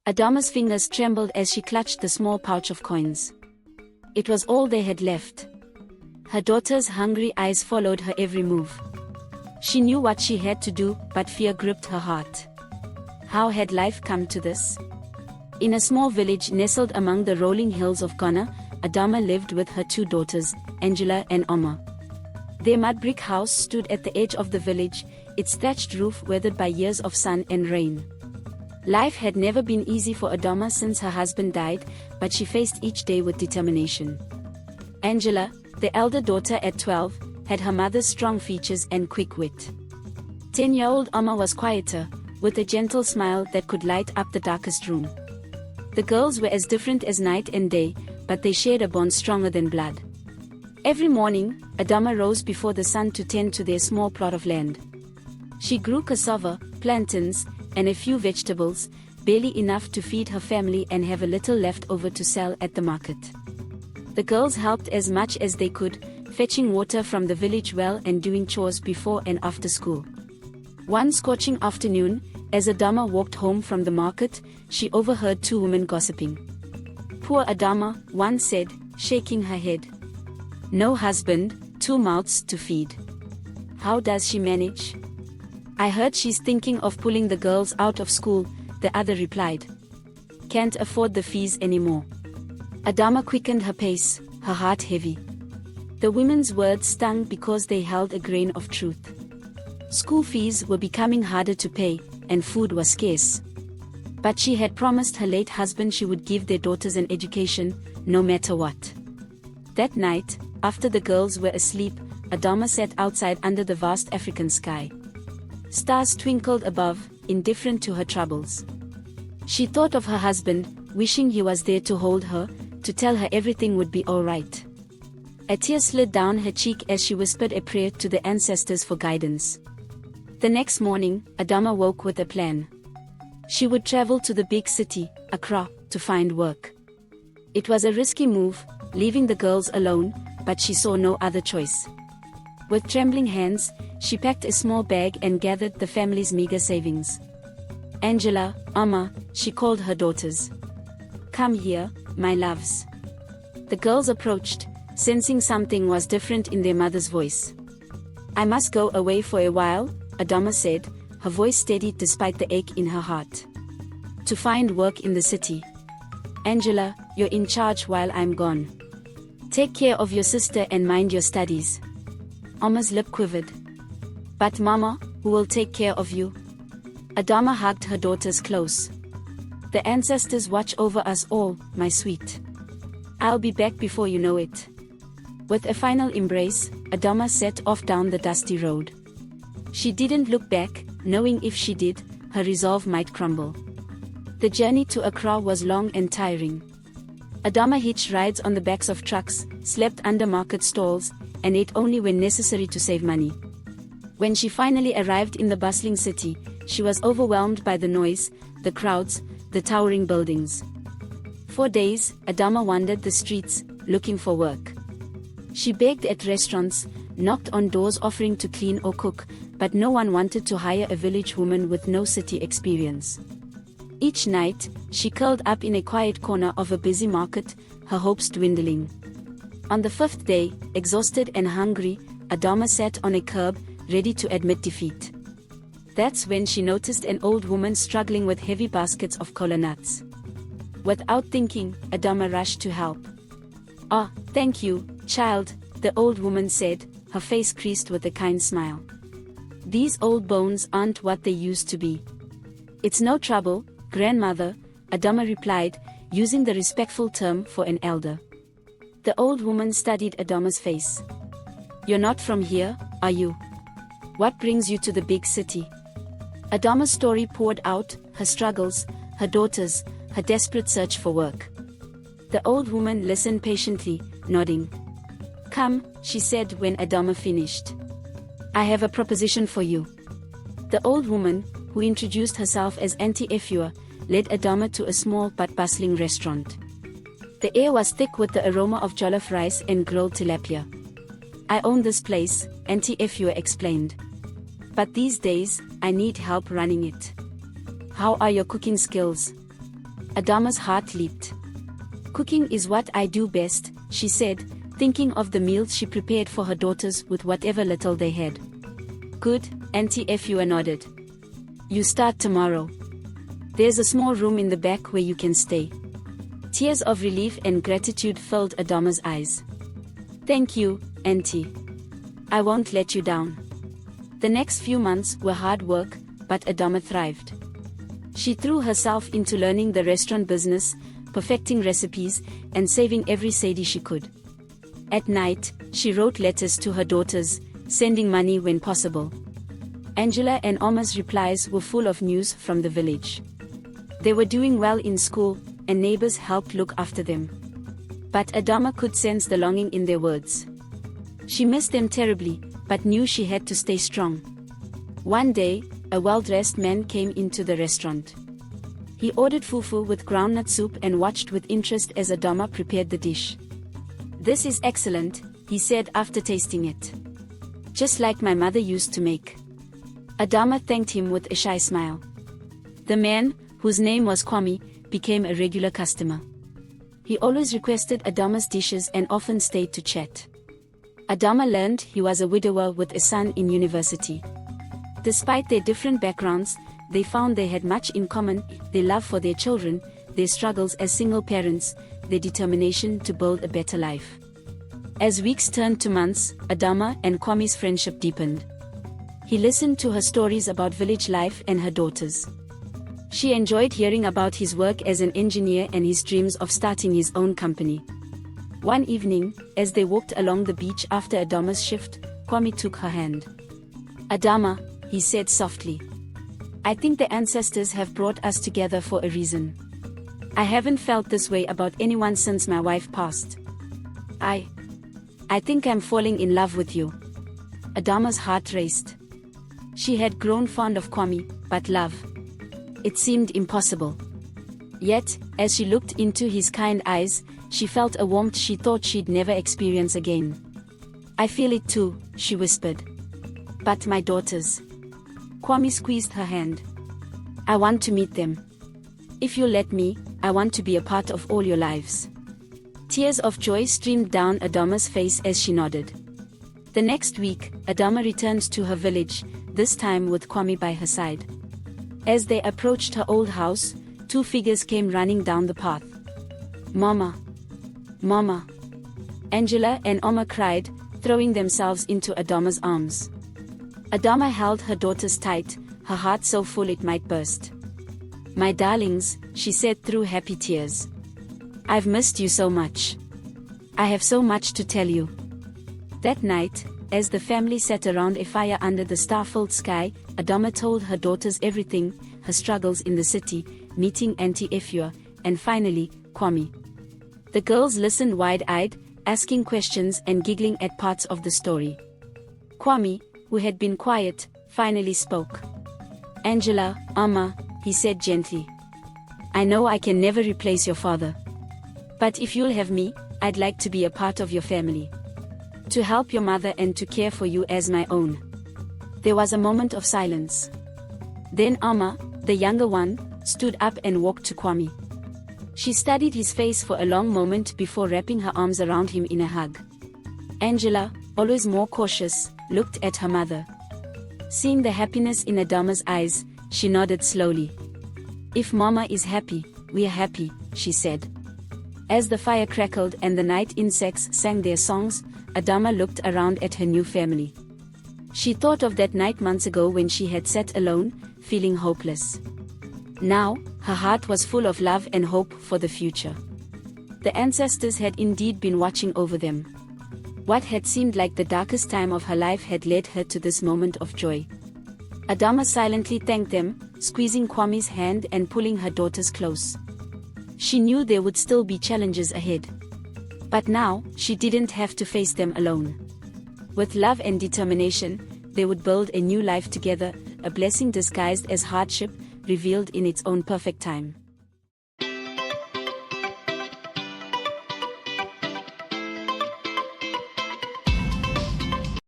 Adama's fingers trembled as she clutched the small pouch of coins. It was all they had left. Her daughter's hungry eyes followed her every move. She knew what she had to do, but fear gripped her heart. How had life come to this? In a small village nestled among the rolling hills of Ghana, Adama lived with her two daughters, Angela and Oma. Their mud brick house stood at the edge of the village, its thatched roof weathered by years of sun and rain. Life had never been easy for Adama since her husband died, but she faced each day with determination. Angela, the elder daughter at 12, had her mother's strong features and quick wit. 10-year-old Oma was quieter, with a gentle smile that could light up the darkest room. The girls were as different as night and day, but they shared a bond stronger than blood. Every morning, Adama rose before the sun to tend to their small plot of land. She grew cassava, plantains, and a few vegetables, barely enough to feed her family and have a little left over to sell at the market. The girls helped as much as they could, fetching water from the village well and doing chores before and after school. One scorching afternoon, as Adama walked home from the market, she overheard two women gossiping. "Poor Adama," one said, shaking her head. "No husband, two mouths to feed. How does she manage?" "I heard she's thinking of pulling the girls out of school," the other replied. "Can't afford the fees anymore." Adama quickened her pace, her heart heavy. The women's words stung because they held a grain of truth. School fees were becoming harder to pay, and food was scarce. But she had promised her late husband she would give their daughters an education, no matter what. That night, after the girls were asleep, Adama sat outside under the vast African sky. Stars twinkled above, indifferent to her troubles. She thought of her husband, wishing he was there to hold her, to tell her everything would be all right. A tear slid down her cheek as she whispered a prayer to the ancestors for guidance. The next morning, Adama woke with a plan. She would travel to the big city, Accra, to find work. It was a risky move, leaving the girls alone, but she saw no other choice. With trembling hands, she packed a small bag and gathered the family's meager savings. "Angela, Amma," she called her daughters. "Come here, my loves." The girls approached, sensing something was different in their mother's voice. "I must go away for a while," Adama said, her voice steady despite the ache in her heart. "To find work in the city. Angela, you're in charge while I'm gone. Take care of your sister and mind your studies." Amma's lip quivered. "But Mama, who will take care of you?" Adama hugged her daughters close. "The ancestors watch over us all, my sweet. I'll be back before you know it." With a final embrace, Adama set off down the dusty road. She didn't look back, knowing if she did, her resolve might crumble. The journey to Accra was long and tiring. Adama hitched rides on the backs of trucks, slept under market stalls, and ate only when necessary to save money. When she finally arrived in the bustling city, she was overwhelmed by the noise, the crowds, the towering buildings. For days, Adama wandered the streets, looking for work. She begged at restaurants, knocked on doors offering to clean or cook, but no one wanted to hire a village woman with no city experience. Each night, she curled up in a quiet corner of a busy market, her hopes dwindling. On the fifth day, exhausted and hungry, Adama sat on a curb, ready to admit defeat. That's when she noticed an old woman struggling with heavy baskets of kola nuts. Without thinking, Adama rushed to help. "Ah, thank you, child," the old woman said, her face creased with a kind smile. "These old bones aren't what they used to be." "It's no trouble, grandmother," Adama replied, using the respectful term for an elder. The old woman studied Adama's face. "You're not from here, are you? What brings you to the big city?" Adama's story poured out, her struggles, her daughters, her desperate search for work. The old woman listened patiently, nodding. "Come," she said when Adama finished. "I have a proposition for you." The old woman, who introduced herself as Auntie Efua, led Adama to a small but bustling restaurant. The air was thick with the aroma of jollof rice and grilled tilapia. "I own this place," Auntie Efua explained. "But these days, I need help running it. How are your cooking skills?" Adama's heart leaped. "Cooking is what I do best," she said, thinking of the meals she prepared for her daughters with whatever little they had. "Good," Auntie Efua nodded. "You start tomorrow. There's a small room in the back where you can stay." Tears of relief and gratitude filled Adama's eyes. "Thank you, Auntie. I won't let you down." The next few months were hard work, but Adama thrived. She threw herself into learning the restaurant business, perfecting recipes, and saving every cedi she could. At night, she wrote letters to her daughters, sending money when possible. Angela and Oma's replies were full of news from the village. They were doing well in school, and neighbors helped look after them. But Adama could sense the longing in their words. She missed them terribly, but knew she had to stay strong. One day, a well-dressed man came into the restaurant. He ordered fufu with groundnut soup and watched with interest as Adama prepared the dish. "This is excellent," he said after tasting it. "Just like my mother used to make." Adama thanked him with a shy smile. The man, whose name was Kwame, became a regular customer. He always requested Adama's dishes and often stayed to chat. Adama learned he was a widower with a son in university. Despite their different backgrounds, they found they had much in common: their love for their children, their struggles as single parents, their determination to build a better life. As weeks turned to months, Adama and Kwame's friendship deepened. He listened to her stories about village life and her daughters. She enjoyed hearing about his work as an engineer and his dreams of starting his own company. One evening, as they walked along the beach after Adama's shift, Kwame took her hand. "Adama," he said softly, "I think the ancestors have brought us together for a reason. I haven't felt this way about anyone since my wife passed. I think I'm falling in love with you." Adama's heart raced. She had grown fond of Kwame, but love, it seemed impossible. Yet, as she looked into his kind eyes, she felt a warmth she thought she'd never experience again. "I feel it too," she whispered. "But my daughters." Kwame squeezed her hand. "I want to meet them. If you'll let me, I want to be a part of all your lives." Tears of joy streamed down Adama's face as she nodded. The next week, Adama returned to her village, this time with Kwame by her side. As they approached her old house, two figures came running down the path. "Mama! Mama!" Angela and Oma cried, throwing themselves into Adama's arms. Adama held her daughters tight, her heart so full it might burst. "My darlings," she said through happy tears. "I've missed you so much. I have so much to tell you." That night, as the family sat around a fire under the star-filled sky, Adama told her daughters everything: her struggles in the city, meeting Auntie Efua, and finally, Kwame. The girls listened wide-eyed, asking questions and giggling at parts of the story. Kwame, who had been quiet, finally spoke. "Angela, Amma," he said gently, "I know I can never replace your father. But if you'll have me, I'd like to be a part of your family. To help your mother and to care for you as my own." There was a moment of silence. Then Amma, the younger one, stood up and walked to Kwame. She studied his face for a long moment before wrapping her arms around him in a hug. Angela, always more cautious, looked at her mother. Seeing the happiness in Adama's eyes, she nodded slowly. "If Mama is happy, we're happy," she said. As the fire crackled and the night insects sang their songs, Adama looked around at her new family. She thought of that night months ago when she had sat alone, feeling hopeless. Now, her heart was full of love and hope for the future. The ancestors had indeed been watching over them. What had seemed like the darkest time of her life had led her to this moment of joy. Adama silently thanked them, squeezing Kwame's hand and pulling her daughters close. She knew there would still be challenges ahead. But now, she didn't have to face them alone. With love and determination, they would build a new life together, a blessing disguised as hardship, revealed in its own perfect time.